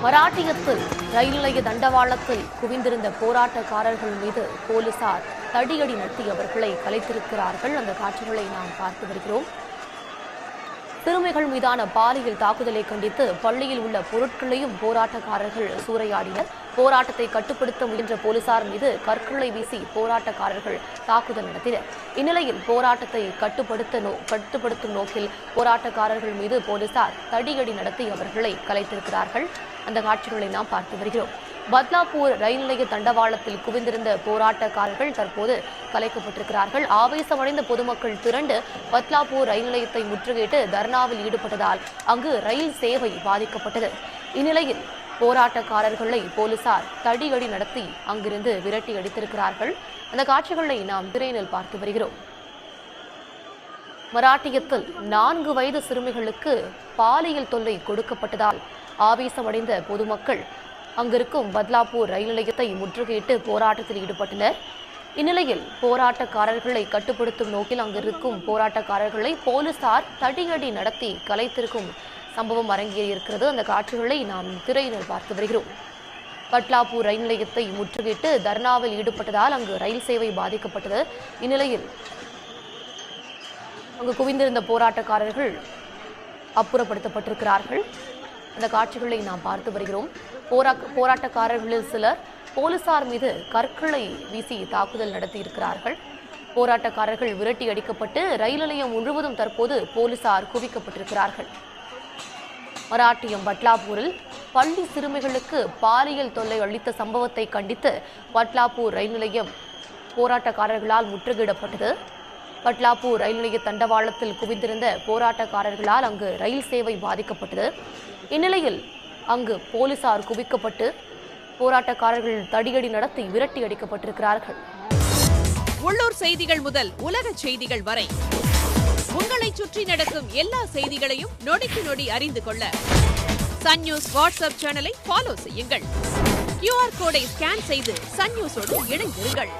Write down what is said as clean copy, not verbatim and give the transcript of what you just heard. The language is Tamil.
மராட்டியத்தில் ரயில் நிலைய தண்டவாளத்தில் குவிந்திருந்த போராட்டக்காரர்கள் மீது போலீசார் தடியடி நடத்தி அவர்களை கலைத்திருக்கிறார்கள். அந்த காட்சிகளை நாம் பார்த்து வருகிறோம். சிறுமிகள் மீதான பாலியல் தாக்குதலை கண்டித்து பள்ளியில் உள்ள பொருட்களையும் போராட்டக்காரர்கள் சூறையாடினர். போராட்டத்தை கட்டுப்படுத்த முயன்ற போலீசார் மீது கற்களை வீசி போராட்டக்காரர்கள் தாக்குதல் நடத்தினர். இந்நிலையில் போராட்டத்தை கட்டுப்படுத்தும் நோக்கில் போராட்டக்காரர்கள் மீது போலீசார் தடியடி நடத்தி அவர்களை கலைத்திருக்கிறார்கள். அந்த காட்சிகளை நாம் பார்த்து வருகிறோம். பத்லாப்பூர் ரயில் நிலைய தண்டவாளத்தில் குவிந்திருந்த போராட்டக்காரர்கள் தற்போது கலைக்கப்பட்டிருக்கிறார்கள். ஆவேசமடைந்த பொதுமக்கள் திரண்டு பத்லாப்பூர் ரயில் நிலையத்தை முற்றுகையிட்டு தர்ணாவில் ஈடுபட்டதால் அங்கு ரயில் சேவை பாதிக்கப்பட்டது. இந்நிலையில் போராட்டக்காரர்களை போலீசார் தடியடி நடத்தி அங்கிருந்து விரட்டி அடித்திருக்கிறார்கள். அந்த காட்சிகளை நாம் திரையினில் பார்த்து வருகிறோம். மராட்டியத்தில் 4 வயது சிறுமிகளுக்கு பாலியல் தொல்லை கொடுக்கப்பட்டதால் ஆவேசமடைந்த பொதுமக்கள் அங்கிருக்கும் பத்லாப்பூர் ரயில் நிலையத்தை முற்றுகையிட்டு போராட்டத்தில் ஈடுபட்டனர். இந்நிலையில் போராட்டக்காரர்களை கட்டுப்படுத்தும் நோக்கில் அங்கிருக்கும் போராட்டக்காரர்களை போலீசார் தடியடி நடத்தி கலைத்திருக்கும் சம்பவம் அரங்கேறியிருக்கிறது. அந்த காட்சிகளை நாம் திரையினர் பார்த்து வருகிறோம். பட்லாப்பூர் ரயில் நிலையத்தை முற்றுகையிட்டு தர்ணாவில் ஈடுபட்டதால் அங்கு ரயில் சேவை பாதிக்கப்பட்டது. இந்நிலையில் அங்கு குவிந்திருந்த போராட்டக்காரர்கள் அப்புறப்படுத்தப்பட்டிருக்கிறார்கள். அந்த காட்சிகளை நாம் பார்த்து வருகிறோம். போராட்டக்காரர்களில் சிலர் போலீசார் மீது கற்களை வீசி தாக்குதல் நடத்தியிருக்கிறார்கள். போராட்டக்காரர்கள் விரட்டி அடிக்கப்பட்டு ரயில் நிலையம் முழுவதும் தற்போது போலீசார் குவிக்கப்பட்டிருக்கிறார்கள். மராட்டியம் பட்லாப்பூரில் பள்ளி சிறுமிகளுக்கு பாலியல் தொல்லை அளித்த சம்பவத்தை கண்டித்து பட்லாப்பூர் ரயில் நிலையம் போராட்டக்காரர்களால் முற்றுகையிடப்பட்டது. பட்லாப்பூர் ரயில் நிலைய தண்டவாளத்தில் குவிந்திருந்த போராட்டக்காரர்களால் அங்கு ரயில் சேவை பாதிக்கப்பட்டது. இந்நிலையில் அங்கு போலீசார் குவிக்கப்பட்டு போராட்டக்காரர்கள் தடியடி நடத்தி விரட்டி அடிக்கப்பட்டிருக்கிறார்கள். உள்ளூர் செய்திகள் முதல் உலக செய்திகள் வரை உங்களை சுற்றி நடக்கும் எல்லா செய்திகளையும் நொடிக்கு நொடி அறிந்து கொள்ள சன் நியூஸ் வாட்ஸ்அப் சேனலை ஃபாலோ செய்யுங்கள். QR கோடை ஸ்கேன் செய்து சன் நியூஸோடு இணைந்திருங்கள்.